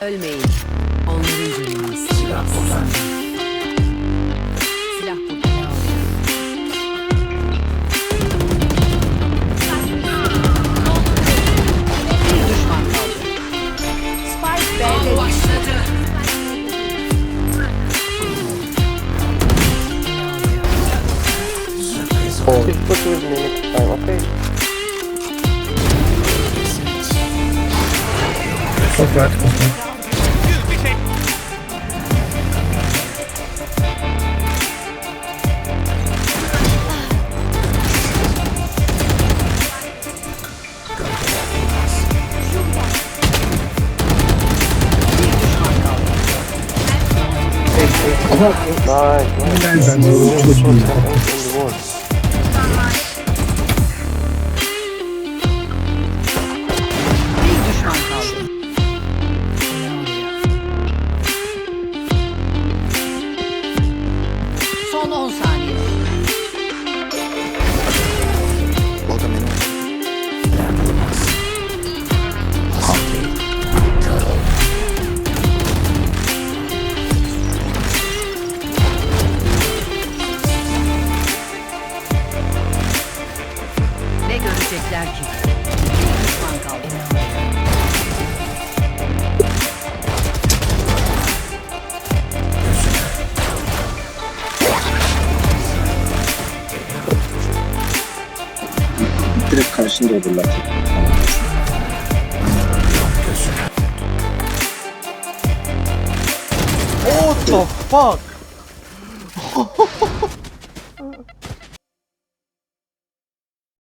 Ölmeyin. Onların canını silah bozan. Silah bozan. Bir düşman kaldı. Spike B'de başladı. Just put with me next time, okay? Çok rahat kontrol. Nice. Ben de vuruşum. Bir düşman kaldı. Son 10 saniye. Ne görecekler ki? Bir düşman kaldı. Direkt karşında olurlar. What the fuck?